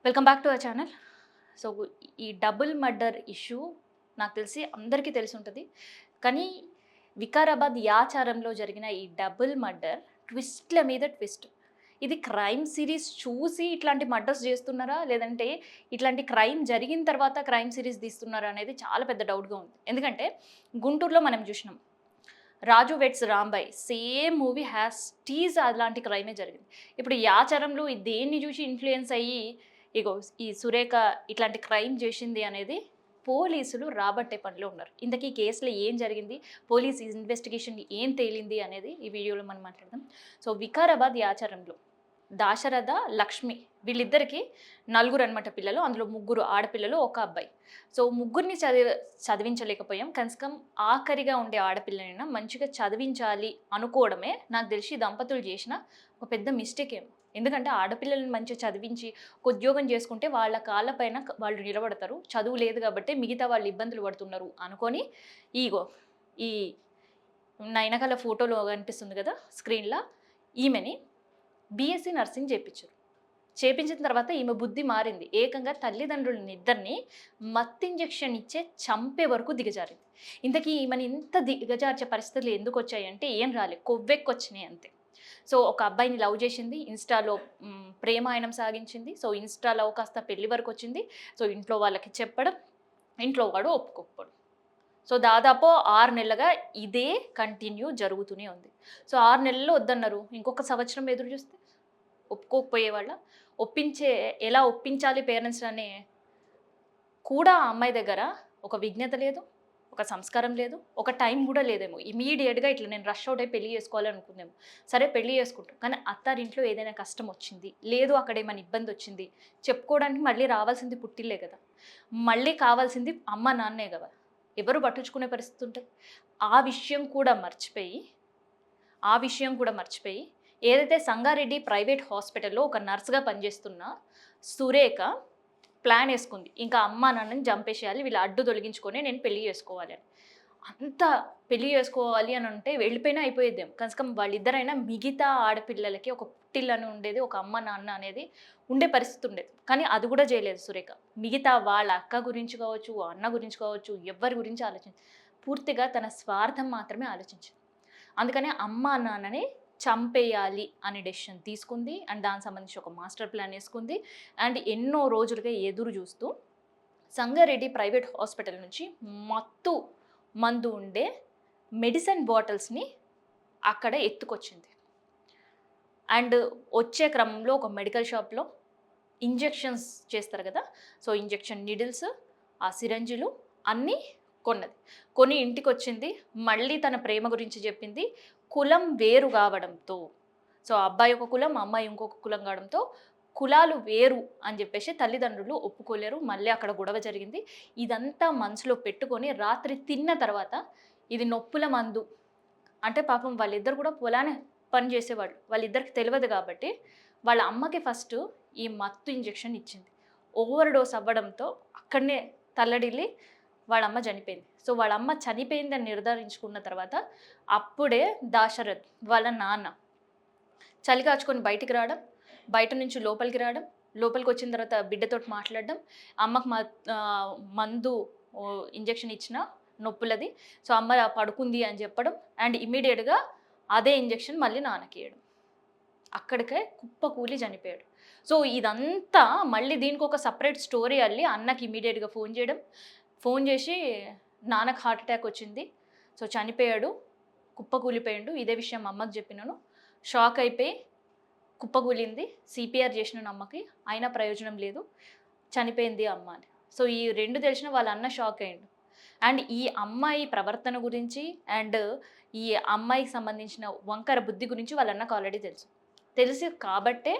Welcome back to our channel. So, ఈ double murder issue నాకు తెలిసి అందరికీ తెలిసుంటది. కానీ వికారాబాద్ యాచారంలో జరిగిన ఈ డబుల్ మర్డర్ ట్విస్ట్‌ల మీద ట్విస్ట్. ఇది క్రైమ్ సీరీస్ చూసి ఇట్లాంటి మర్డర్స్ జేస్తున్నారా? లేదంటే ఇట్లాంటి క్రైమ్ జరిగిన తర్వాత క్రైమ్ సీరీస్ తీస్తున్నారా? అనేది చాలా పెద్ద డౌట్‌గా ఉంది. ఎందుకంటే గుంటూరులో మనం జూషినాం. 'Raju weds Rambai' same movie has tease అలాంటి క్రైమే జరిగింది. ఇప్పుడు ఈ ఆచారంలో దేన్ని చూసి ఇన్‌ఫ్లూయెన్స్ అయ్యి, ఇగో ఈ సురేఖ ఇట్లాంటి క్రైమ్ చేసింది అనేది పోలీసులు రాబట్టే పనిలో ఉన్నారు. ఇంతకీ కేసులో ఏం జరిగింది? పోలీస్ ఇన్వెస్టిగేషన్ ఏం తేలింది అనేది ఈ వీడియోలో మనం మాట్లాడదాం. సో, వికారాబాద్ యాచారంలో దాశరథ, లక్ష్మి వీళ్ళిద్దరికీ నలుగురనమాట పిల్లలు. అందులో ముగ్గురు ఆడపిల్లలు, ఒక అబ్బాయి. సో, ముగ్గురిని చదివించలేకపోయాం. కనీసం ఆఖరిగా ఉండే ఆడపిల్లనైనా మంచిగా చదివించాలి అనుకోవడమే నాకు తెలిసి ఈ దంపతులు చేసిన ఒక పెద్ద మిస్టేక్ ఏమో. ఎందుకంటే ఆడపిల్లల్ని మంచిగా చదివించి ఒక ఉద్యోగం చేసుకుంటే వాళ్ళ కాళ్ళ పైన వాళ్ళు నిలబడతారు. చదువు లేదు కాబట్టే మిగతా వాళ్ళు ఇబ్బందులు పడుతున్నారు అనుకోని ఇగో ఈ నా ఎనకాల ఫోటోలో కనిపిస్తుంది కదా స్క్రీన్‌ల, ఈమెని బీఎస్సీ నర్సింగ్ చేపిచ్చారు. చేపించిన తర్వాత ఈమె బుద్ధి మారింది. ఏకంగా తల్లిదండ్రులనిద్దరిని మత్తు ఇంజెక్షన్ ఇచ్చే చంపే వరకు దిగజారింది. ఇంతకీ ఈమెని ఇంత దిగజార్చే పరిస్థితులు ఎందుకొచ్చాయంటే ఏం రాలే, కొవ్వెక్కొచ్చినాయి అంతే. సో, ఒక అబ్బాయిని లవ్ చేసింది. ఇన్‌స్టాలో ప్రేమాయణం సాగించింది. సో, ఇన్‌స్టా లవ్ కాస్త పెళ్లి వరకొచ్చింది. సో, ఇంట్లో వాళ్ళకి చెప్పడం, ఇంట్లో వాడు ఒప్పుకోకపోవడం. సో, దాదాపు 6 నెలలుగా ఇదే కంటిన్యూ జరుగుతూనే ఉంది. సో, 6 నెలల్లో వద్దన్నారు. ఇంకొక సంవత్సరం ఎదురు చూస్తే ఒప్పుకోకపోయేవాళ్ళ. ఎలా ఒప్పించాలి పేరెంట్స్‌ని కూడా ఆ అమ్మాయి దగ్గర ఒక విజ్ఞత లేదు, ఒక సంస్కారం లేదు, ఒక టైం గూడా లేదేమో. ఇమ్మీడియేట్‌గా ఇట్లా నేను రష్ ఔట్ అయ్యి పెళ్లి చేసుకోవాలి అనుకుందేమో. సరే పెళ్లి చేసుకుంటాం. కానీ అత్తారింట్లో ఏదైనా కష్టం వచ్చింది, లేదు అక్కడేమైనా ఇబ్బందొచ్చింది, చెప్పుకోవడానికి మళ్ళీ రావాల్సింది పుట్టిల్లే గదా! మళ్ళీ కావాల్సింది అమ్మ, నాన్నే గదా! ఎవరు పట్టించుకునే పరిస్థితి ఉంటది. ఆ విషయం కూడా మర్చిపోయి ఆ విషయం కూడా మర్చిపోయి ఏదైతే సంగారెడ్డి ప్రైవేట్ హాస్పిటల్‌లో ఒక నర్స్‌గా పనిచేస్తున్న సురేఖ ప్లాన్ యేసుకుంది. ఇంకా అమ్మా, నాన్నని చంపేసేయాలి. వీళ్ళ అడ్డు తొలగించుకొని నేను పెళ్లి చేసుకోవాలి అని. అంత పెళ్లి చేసుకోవాలి అని అంటే వెళ్ళిపోయినా అయిపోయేదేమో. కనీసం వాళ్ళిద్దరైనా మిగతా ఆడపిల్లలకి ఒక పుట్టిల్లని ఉండేది. ఒక అమ్మ, నాన్న అనేది ఉండే పరిస్థితి ఉండేది. కానీ అది కూడా చేయలేదు సురేఖ. మిగతా వాళ్ళ అక్క గురించి కావచ్చు, అన్న గురించి కావచ్చు, ఎవ్వరి గురించి పూర్తిగా తన స్వార్థం మాత్రమే ఆలోచించింది. అందుకనే అమ్మా, నాన్నని చంపేయాలి అనే డెసిషన్ తీసుకుంది. అండ్ దానికి సంబంధించి ఒక మాస్టర్ ప్లాన్ యేసుకుంది. అండ్ ఎన్నో రోజులుగా ఎదురు చూస్తూ సంగారెడ్డి ప్రైవేట్ హాస్పిటల్ నుంచి మత్తు మందు ఉండే మెడిసిన్ బాటిల్స్‌ని అక్కడ ఎత్తుకొచ్చింది. అండ్ వచ్చే క్రమంలో ఒక మెడికల్ షాప్‌లో ఇంజెక్షన్స్ చేస్తారు కదా! సో, ఇంజెక్షన్ నీడిల్స్, ఆ సిరంజిలు అన్నీ కొన్నది. కొని ఇంటికొచ్చింది. మళ్ళీ తన ప్రేమ గురించి చెప్పింది. కులం వేరు కావడంతో, సో, అబ్బాయి ఒక కులం, అమ్మాయి ఇంకొక కులం కావడంతో కులాలు వేరు అని చెప్పేసి తల్లిదండ్రులు ఒప్పుకోలేరు. మళ్ళీ అక్కడ గొడవ జరిగింది. ఇదంతా మనసులో పెట్టుకొని రాత్రి తిన్న తర్వాత ఇది నొప్పుల మందు అంటే పాపం వాళ్ళిద్దరు కూడా పొలానే పని చేసేవాళ్ళు. వాళ్ళిద్దరికి తెలవదు కాబట్టి వాళ్ళ అమ్మకి ఫస్టు ఈ మత్తు ఇంజెక్షన్ ఇచ్చింది. ఓవర్ డోస్ అవ్వడంతో అక్కడనే తల్లడిల్లి వాళ్ళమ్మ చనిపోయింది. సో, వాళ్ళమ్మ చనిపోయిందని నిర్ధారించుకున్న తర్వాత అప్పుడే దాశరథ్ వాళ్ళ నాన్న చలి కాచుకొని బయటికి రావడం, బయట నుంచి లోపలికి రావడం, లోపలికొచ్చిన తర్వాత బిడ్డతోటి మాట్లాడడం, అమ్మకు మందు ఇంజెక్షన్ ఇచ్చిన నొప్పులది. సో, అమ్మ పడుకుంది అని చెప్పడం అండ్ ఇమ్మీడియేట్‌గా అదే ఇంజెక్షన్ మళ్ళీ నాన్నకియ్యడం. అక్కడికే కుప్పకూలి చనిపోయాడు. సో, ఇదంతా మళ్ళీ దీనికొక సెపరేట్ స్టోరీ అల్లి అన్నకి ఇమ్మీడియేట్‌గా ఫోన్ చేయడం. ఫోన్ చేసి నాన్నకి హార్ట్ అటాక్ వచ్చింది. సో, చనిపోయాడు. కుప్పకూలిపోయిండు. ఇదే విషయం మా అమ్మకి చెప్పినాను. షాక్ అయిపోయి కుప్పకూలింది. సీపీఆర్ చేసినాను అమ్మకి. అయినా ప్రయోజనం లేదు. చనిపోయింది అమ్మ అని. సో, ఈ 2 తెలిసిన వాళ్ళ అన్న షాక్ అయ్యిండు. అండ్ ఈ అమ్మాయి ప్రవర్తన గురించి అండ్ ఈ అమ్మాయికి సంబంధించిన వంకర బుద్ధి గురించి వాళ్ళ అన్నకు ఆల్రెడీ తెలుసు. తెలిసి కాబట్టే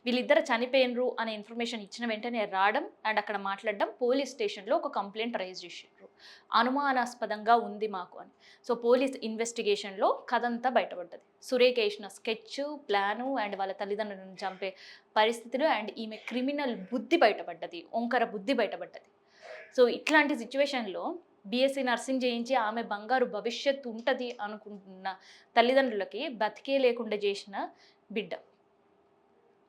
వీళ్ళిద్దరు చనిపోయినరు అనే ఇన్ఫర్మేషన్ ఇచ్చిన వెంటనే రావడం అండ్ అక్కడ మాట్లాడడం, పోలీస్ స్టేషన్‌లో ఒక కంప్లెయింట్ రైజ్ చేసిండ్రు. అనుమానాస్పదంగా ఉంది మాకు అని. సో, పోలీస్ ఇన్వెస్టిగేషన్‌లో కథంతా బయటపడ్డది. సురేఖ ఏసిన స్కెచ్, ప్లాను అండ్ వాళ్ళ తల్లిదండ్రులను చంపే పరిస్థితులు అండ్ ఈమె క్రిమినల్ బుద్ధి బయటపడ్డది. వంకర బుద్ధి బయటపడ్డది. సో, ఇట్లాంటి సిట్యుయేషన్‌లో బీఎస్సీ నర్సింగ్ చేయించి ఆమె బంగారు భవిష్యత్తు ఉంటది అనుకుంటున్న తల్లిదండ్రులకి బతికే లేకుండా చేసిన బిడ్డ.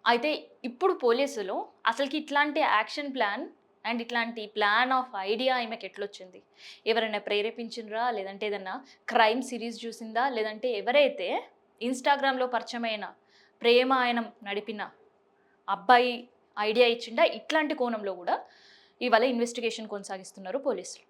అయితే ఇప్పుడు పోలీసులు అసలుకి ఇట్లాంటి యాక్షన్ ప్లాన్ అండ్ ఇట్లాంటి ప్లాన్ ఆఫ్ ఐడియా ఈమెకి ఎట్లొచ్చింది? ఎవరైనా ప్రేరేపించిండ్రా? లేదంటే ఏదన్నా క్రైమ్ సిరీస్ చూసిందా? లేదంటే ఎవరైతే ఇన్‌స్టాగ్రామ్‌లో పరిచయమైన ప్రేమాయణం నడిపిన అబ్బాయి ఐడియా ఇచ్చిండా? ఇట్లాంటి కోణంలో గూడా ఇవాళ ఇన్వెస్టిగేషన్ కొనసాగిస్తున్నారు పోలీసులు.